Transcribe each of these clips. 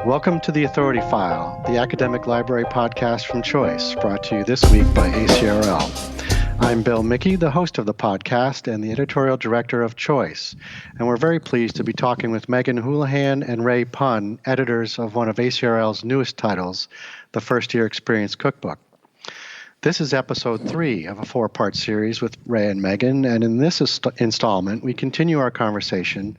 Welcome to The Authority File, the academic library podcast from Choice, brought to you this week by ACRL. I'm Bill Mickey, the host of the podcast and the editorial director of Choice, and we're very pleased to be talking with Meggan Houlihan and Ray Pun, editors of one of ACRL's newest titles, the First Year Experience Cookbook. This is episode 3 of a 4-part series with Ray and Meggan, and in this installment, we continue our conversation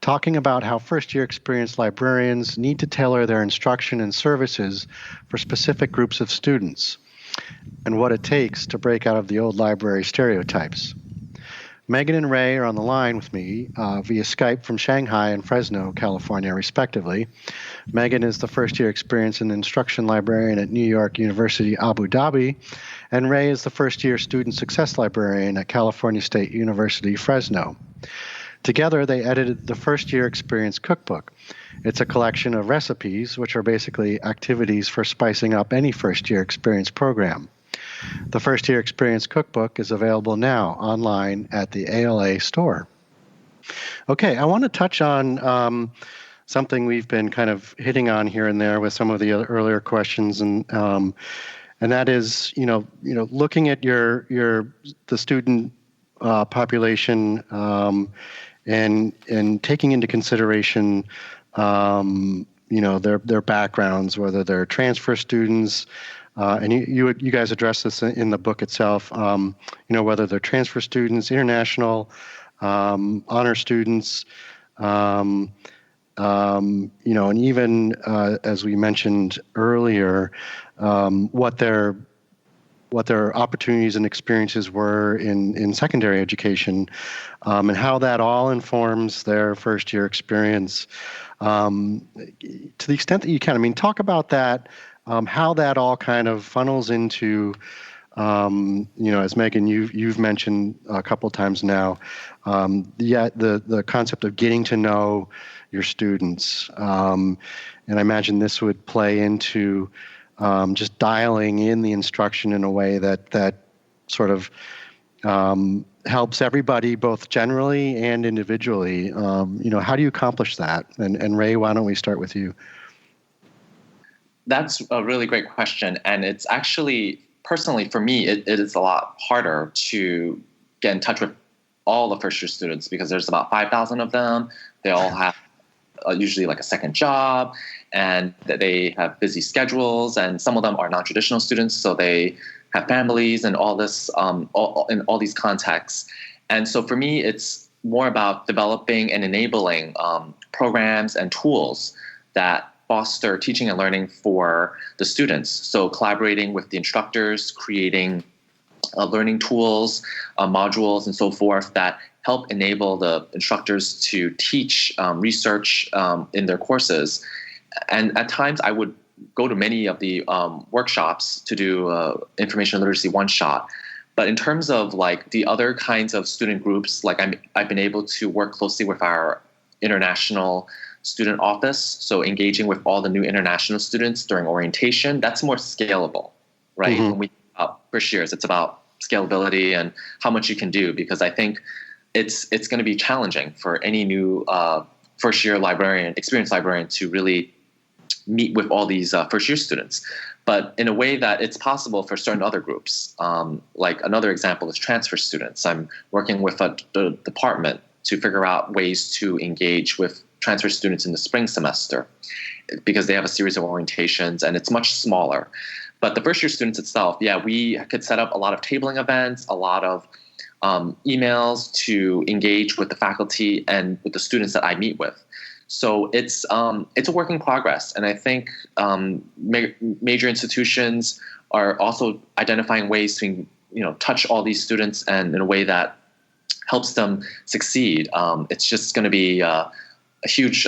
talking about how first-year experienced librarians need to tailor their instruction and services for specific groups of students, and what it takes to break out of the old library stereotypes. Meggan and Ray are on the line with me via Skype from Shanghai and Fresno, California, respectively. Meggan is the first-year experience and instruction librarian at New York University, Abu Dhabi, and Ray is the first-year student success librarian at California State University, Fresno. Together, they edited the First Year Experience Cookbook. It's a collection of recipes, which are basically activities for spicing up any first-year experience program. The First Year Experience Cookbook is available now online at the ALA store. Okay, I want to touch on something we've been kind of hitting on here and there with some of the earlier questions, and that is, looking at the student population and taking into consideration, their backgrounds, whether they're transfer students. And you guys address this in the book itself, whether they're transfer students, international, honor students, and even, as we mentioned earlier, what their opportunities and experiences were in secondary education, and how that all informs their first year experience. To the extent that you can, talk about that. How that all kind of funnels into, as Meggan, you've mentioned a couple times now, the concept of getting to know your students. And I imagine this would play into just dialing in the instruction in a way that sort of helps everybody, both generally and individually. How do you accomplish that? And Ray, why don't we start with you? That's a really great question. And it's actually, personally, for me, it is a lot harder to get in touch with all the first-year students because there's about 5,000 of them. They all have usually like a second job, and they have busy schedules, and some of them are non-traditional students, so they have families and all this, in all these contexts. And so for me, it's more about developing and enabling programs and tools that foster teaching and learning for the students. So collaborating with the instructors, creating learning tools, modules, and so forth that help enable the instructors to teach research in their courses. And at times I would go to many of the workshops to do information literacy one-shot. But in terms of like the other kinds of student groups, like I've been able to work closely with our international student office, so engaging with all the new international students during orientation, that's more scalable, right? Mm-hmm. When we first years, it's about scalability and how much you can do, because I think it's going to be challenging for any new first year librarian, experienced librarian, to really meet with all these first year students, but in a way that it's possible for certain other groups. Like another example is transfer students. I'm working with the department to figure out ways to engage with transfer students in the spring semester because they have a series of orientations and it's much smaller. But the first year students itself, we could set up a lot of tabling events, a lot of emails to engage with the faculty and with the students that I meet with. So it's a work in progress. And I think major institutions are also identifying ways to touch all these students and in a way that helps them succeed. It's just going to be a huge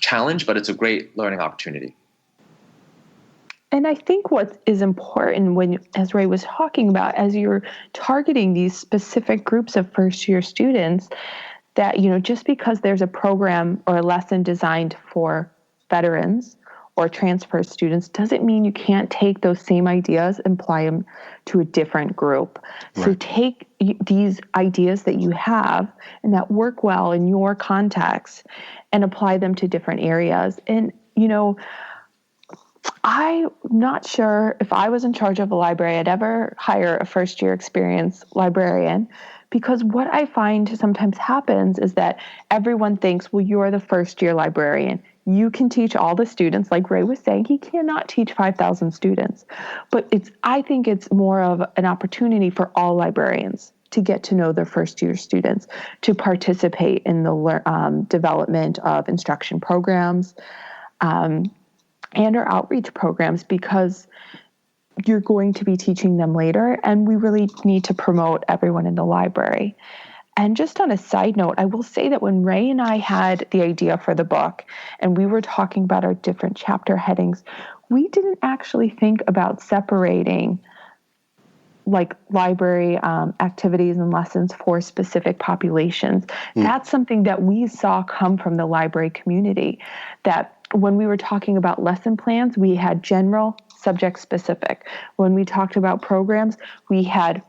challenge, but it's a great learning opportunity. And I think what is important as Ray was talking about, as you're targeting these specific groups of first-year students, that, just because there's a program or a lesson designed for veterans or transfer students doesn't mean you can't take those same ideas and apply them to a different group. Right. So take these ideas that you have and that work well in your context and apply them to different areas. And, I'm not sure if I was in charge of a library, I'd ever hire a first-year experienced librarian, because what I find sometimes happens is that everyone thinks, well, you're the first-year librarian. You can teach all the students. Like Ray was saying, he cannot teach 5,000 students. But I think it's more of an opportunity for all librarians to get to know their first-year students, to participate in the development of instruction programs, and our outreach programs, because you're going to be teaching them later, and we really need to promote everyone in the library. And just on a side note, I will say that when Ray and I had the idea for the book and we were talking about our different chapter headings, we didn't actually think about separating like library activities and lessons for specific populations. That's something that we saw come from the library community, that when we were talking about lesson plans, we had general, subject specific. When we talked about programs, we had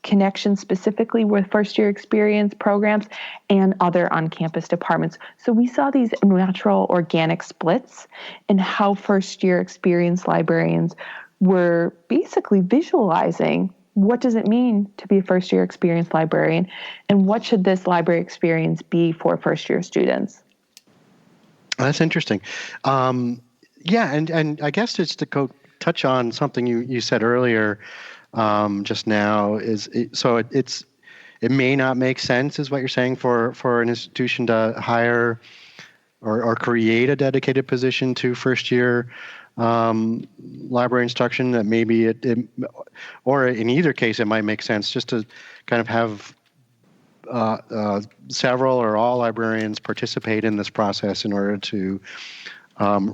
connections specifically with first-year experience programs and other on-campus departments. So we saw these natural, organic splits in how first-year experienced librarians were basically visualizing what does it mean to be a first-year experienced librarian, and what should this library experience be for first-year students. That's interesting. Yeah, and I guess just to touch on something you said earlier just now, it may not make sense, is what you're saying, for an institution to hire or create a dedicated position to first year library instruction. That maybe or in either case it might make sense just to kind of have several or all librarians participate in this process in order to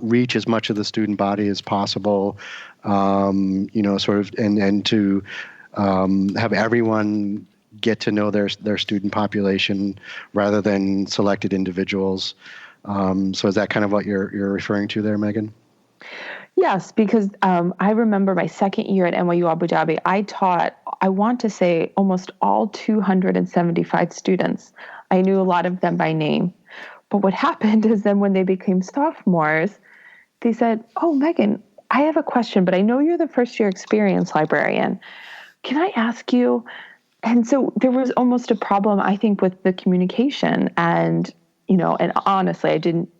reach as much of the student body as possible, sort of, and to have everyone get to know their student population rather than selected individuals. So is that kind of what you're referring to there, Meggan? Yes, because I remember my second year at NYU Abu Dhabi, I taught, I want to say, almost all 275 students. I knew a lot of them by name. But what happened is then when they became sophomores, they said, oh, Meggan, I have a question, but I know you're the first year experience librarian. Can I ask you? And so there was almost a problem, I think, with the communication. And, and honestly, I didn't,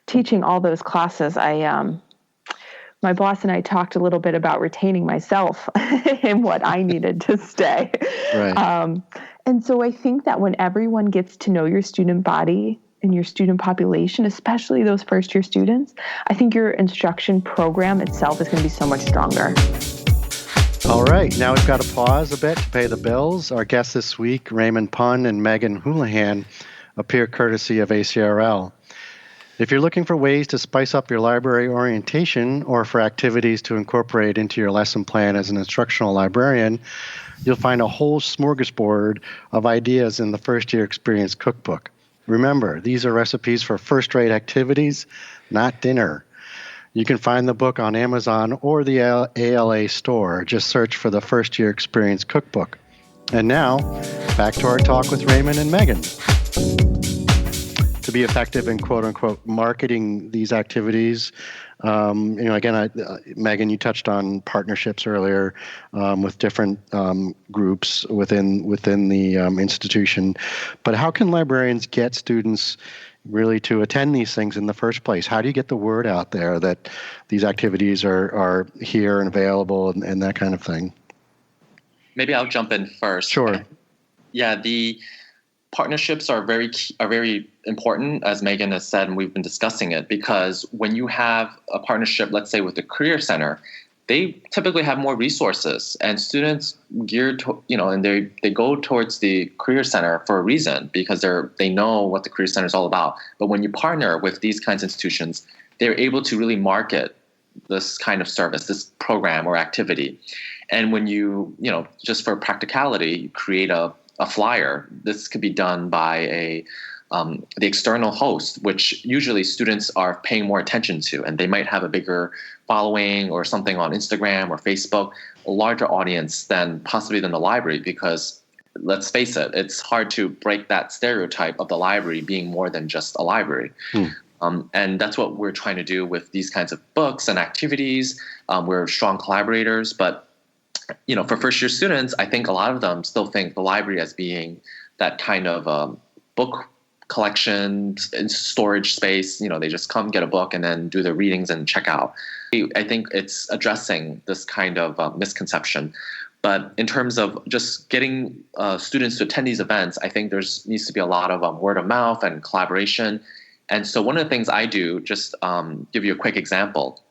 teaching all those classes, my boss and I talked a little bit about retaining myself and what I needed to stay. Right. And so I think that when everyone gets to know your student body and your student population, especially those first year students, I think your instruction program itself is going to be so much stronger. All right. Now we've got to pause a bit to pay the bills. Our guests this week, Raymond Pun and Meggan Houlihan, appear courtesy of ACRL. If you're looking for ways to spice up your library orientation or for activities to incorporate into your lesson plan as an instructional librarian, you'll find a whole smorgasbord of ideas in the First Year Experience Cookbook. Remember, these are recipes for first-rate activities, not dinner. You can find the book on Amazon or the ALA store. Just search for the First Year Experience Cookbook. And now, back to our talk with Raymond and Meggan. To be effective in quote-unquote marketing these activities, again, Meggan, you touched on partnerships earlier with different groups within the institution. But how can librarians get students really to attend these things in the first place? How do you get the word out there that these activities are here and available and that kind of thing? Maybe I'll jump in first. Sure. Yeah, the partnerships are very important, as Meggan has said, and we've been discussing it, because when you have a partnership, let's say with the Career Center, they typically have more resources, and students and they go towards the Career Center for a reason, because they know what the Career Center is all about. But when you partner with these kinds of institutions, they're able to really market this kind of service, this program or activity. And when you just for practicality, you create a flyer. This could be done by the external host, which usually students are paying more attention to, and they might have a bigger following or something on Instagram or Facebook, a larger audience than the library, because let's face it, it's hard to break that stereotype of the library being more than just a library. And that's what we're trying to do with these kinds of books and activities. We're strong collaborators, but for first-year students, I think a lot of them still think the library as being that kind of book collection and storage space. They just come, get a book, and then do their readings and check out. I think it's addressing this kind of misconception. But in terms of just getting students to attend these events, I think needs to be a lot of word of mouth and collaboration. And so one of the things I do, just give you a quick example,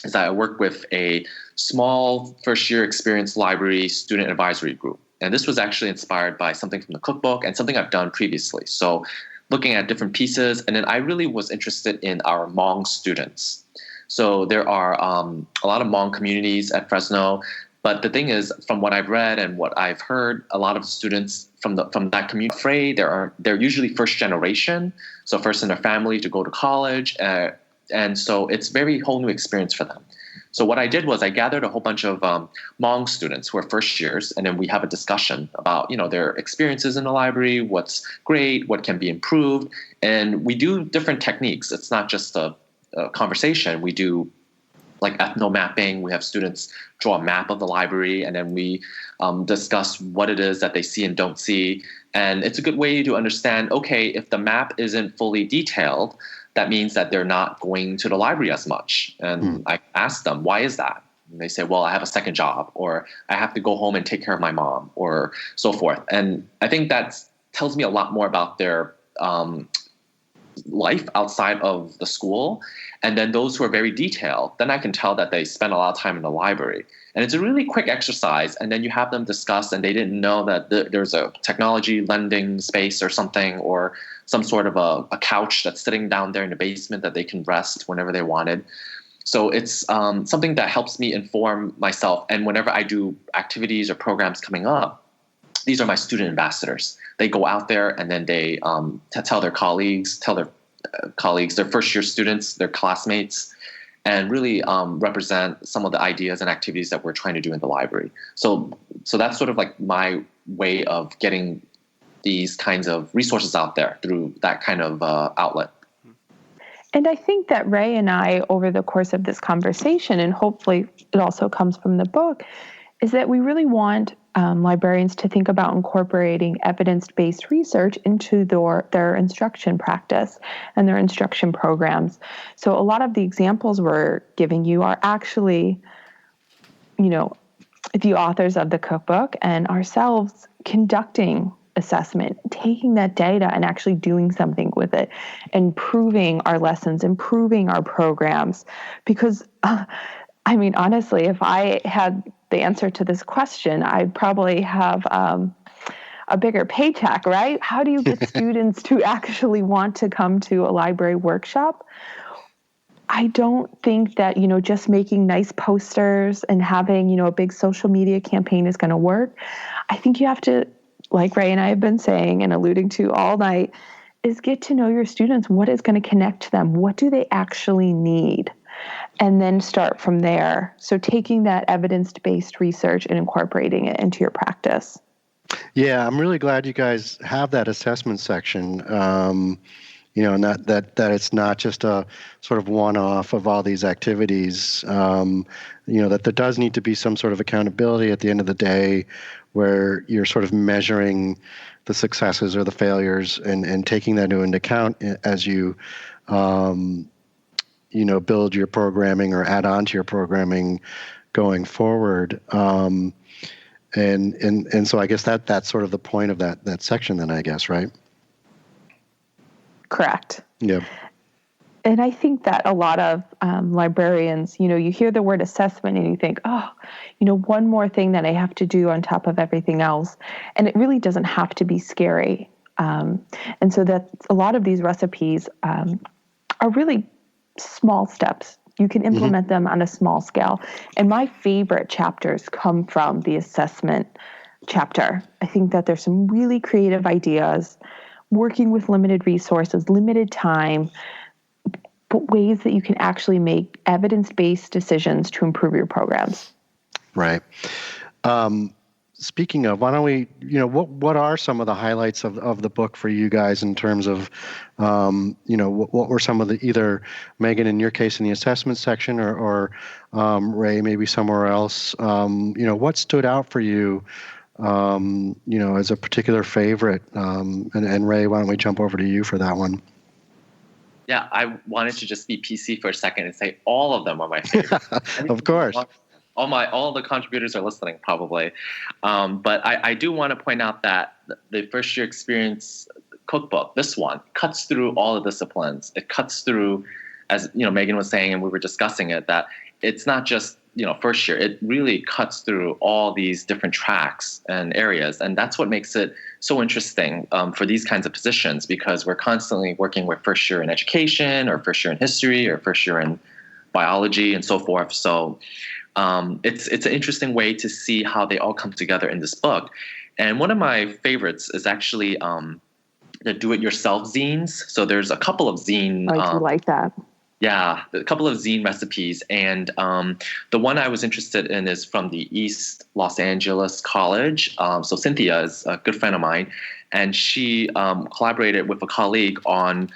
is that I work with a small first-year experienced library student advisory group. And this was actually inspired by something from the Cookbook and something I've done previously. So looking at different pieces, and then I really was interested in our Hmong students. So there are a lot of Hmong communities at Fresno, but the thing is, from what I've read and what I've heard, a lot of students from that community, they're usually first generation, so first in their family to go to college, and so it's very whole new experience for them. So what I did was I gathered a whole bunch of Hmong students who are first years, and then we have a discussion about their experiences in the library, what's great, what can be improved, and we do different techniques. It's not just a conversation. We do like ethno-mapping. We have students draw a map of the library, and then we discuss what it is that they see and don't see. And it's a good way to understand, okay, if the map isn't fully detailed, that means that they're not going to the library as much. And I ask them, why is that? And they say, well, I have a second job, or I have to go home and take care of my mom, or so forth. And I think that tells me a lot more about their life outside of the school. And then those who are very detailed, then I can tell that they spend a lot of time in the library. And it's a really quick exercise. And then you have them discuss, and they didn't know that there's a technology lending space or something, or some sort of a couch that's sitting down there in the basement that they can rest whenever they wanted. So it's something that helps me inform myself. And whenever I do activities or programs coming up, these are my student ambassadors. They go out there and then they tell their colleagues, their first-year students, their classmates, and really represent some of the ideas and activities that we're trying to do in the library. So that's sort of like my way of getting these kinds of resources out there through that kind of outlet. And I think that Ray and I, over the course of this conversation, and hopefully it also comes from the book, is that we really want librarians to think about incorporating evidence-based research into their instruction practice and their instruction programs. So a lot of the examples we're giving you are actually, the authors of the Cookbook and ourselves conducting assessment, taking that data and actually doing something with it, improving our lessons, improving our programs. Because, honestly, if I had the answer to this question, I'd probably have a bigger paycheck, right? How do you get students to actually want to come to a library workshop? I don't think that, just making nice posters and having, a big social media campaign is going to work. I think you have to, like Ray and I have been saying and alluding to all night, is get to know your students. What is going to connect to them? What do they actually need? And then start from there. So taking that evidence-based research and incorporating it into your practice. Yeah, I'm really glad you guys have that assessment section. And that it's not just a sort of one-off of all these activities. That there does need to be some sort of accountability at the end of the day, where you're sort of measuring the successes or the failures and taking that into account as you build your programming or add on to your programming going forward. And so I guess that's sort of the point of that section then, I guess, right? Correct. Yeah. And I think that a lot of librarians, you hear the word assessment and you think, one more thing that I have to do on top of everything else. And it really doesn't have to be scary. And so that a lot of these recipes are really small steps. You can implement them on a small scale. And my favorite chapters come from the assessment chapter. I think that there's some really creative ideas, working with limited resources, limited time, but ways that you can actually make evidence-based decisions to improve your programs. Right. speaking of, why don't we, what are some of the highlights of the book for you guys in terms of, what were some of the, either Meggan, in your case, in the assessment section, or Ray, maybe somewhere else, what stood out for you, as a particular favorite? And Ray, why don't we jump over to you for that one? Yeah, I wanted to just be PC for a second and say all of them are my favorite. Of course. All the contributors are listening probably. But I do want to point out that the first year experience cookbook, this one, cuts through all the disciplines. It cuts through, as Meggan was saying, and we were discussing it, that it's not just first year. It really cuts through all these different tracks and areas, and that's what makes it so interesting for these kinds of positions, because we're constantly working with first year in education, or first year in history, or first year in biology, and so forth. So it's an interesting way to see how they all come together in this book. And one of my favorites is actually the do-it-yourself zines. So there's a couple of zine. I do like that. Yeah, a couple of zine recipes. And the one I was interested in is from the East Los Angeles College. So Cynthia is a good friend of mine, and she collaborated with a colleague on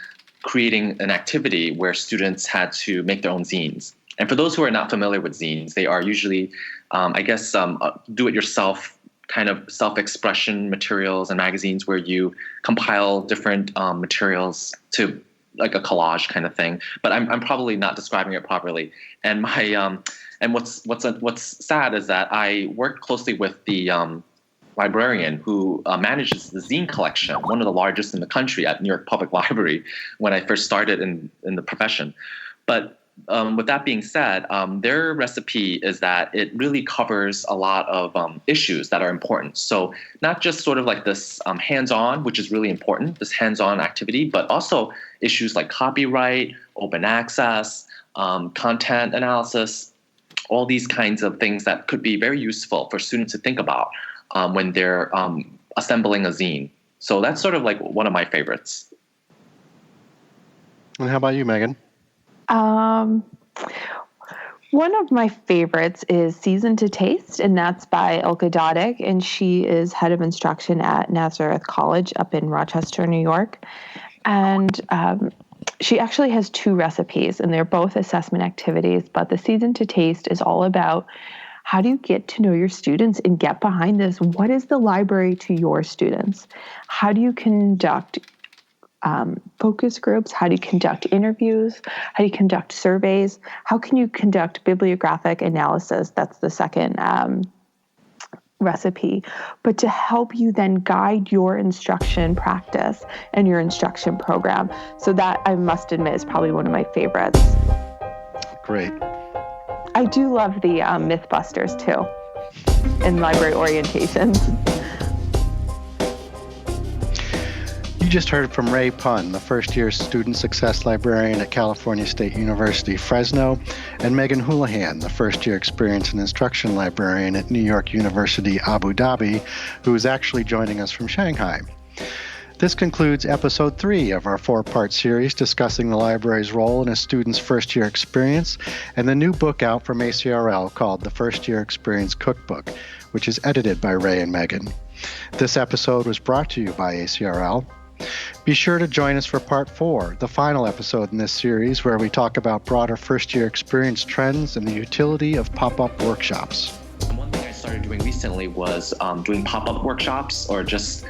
creating an activity where students had to make their own zines. And for those who are not familiar with zines, they are usually, do-it-yourself kind of self-expression materials and magazines where you compile different materials to like a collage kind of thing, but I'm probably not describing it properly. And my and what's sad is that I worked closely with the librarian who manages the zine collection, one of the largest in the country at New York Public Library, when I first started in the profession. But with that being said, their recipe is that it really covers a lot of issues that are important. So not just sort of like this hands-on, which is really important, this hands-on activity, but also issues like copyright, open access, content analysis, all these kinds of things that could be very useful for students to think about when they're assembling a zine. So that's sort of like one of my favorites. And how about you, Meggan? One of my favorites is Season to Taste, and that's by Ilka Dodig, and she is head of instruction at Nazareth College up in Rochester, New York. And she actually has two recipes, and they're both assessment activities, but the Season to Taste is all about how do you get to know your students and get behind this? What is the library to your students? How do you conduct focus groups? How do you conduct interviews? How do you conduct surveys? How can you conduct bibliographic analysis? That's the second recipe. But to help you then guide your instruction practice and your instruction program. So that, I must admit, is probably one of my favorites. Great. I do love the Mythbusters too, and library orientations. You just heard from Ray Pun, the first-year student success librarian at California State University, Fresno, and Meggan Houlihan, the first-year experience and instruction librarian at New York University, Abu Dhabi, who is actually joining us from Shanghai. This concludes episode 3 of our 4-part series discussing the library's role in a student's first-year experience and the new book out from ACRL called The First-Year Experience Cookbook, which is edited by Ray and Meggan. This episode was brought to you by ACRL. Be sure to join us for part 4, the final episode in this series, where we talk about broader first-year experience trends and the utility of pop-up workshops. One thing I started doing recently was doing pop-up workshops, or just,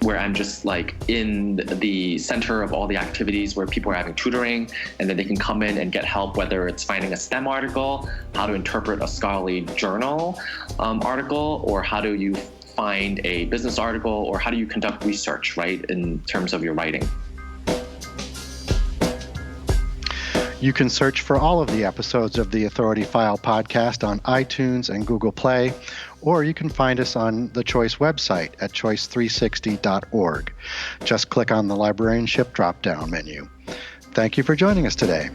where I'm just like in the center of all the activities where people are having tutoring, and then they can come in and get help, whether it's finding a STEM article, how to interpret a scholarly journal article, or how do you find a business article, or how do you conduct research, right, in terms of your writing. You can search for all of the episodes of the Authority File podcast on iTunes and Google Play, or you can find us on the Choice website at choice360.org. Just click on the librarianship drop-down menu. Thank you for joining us today.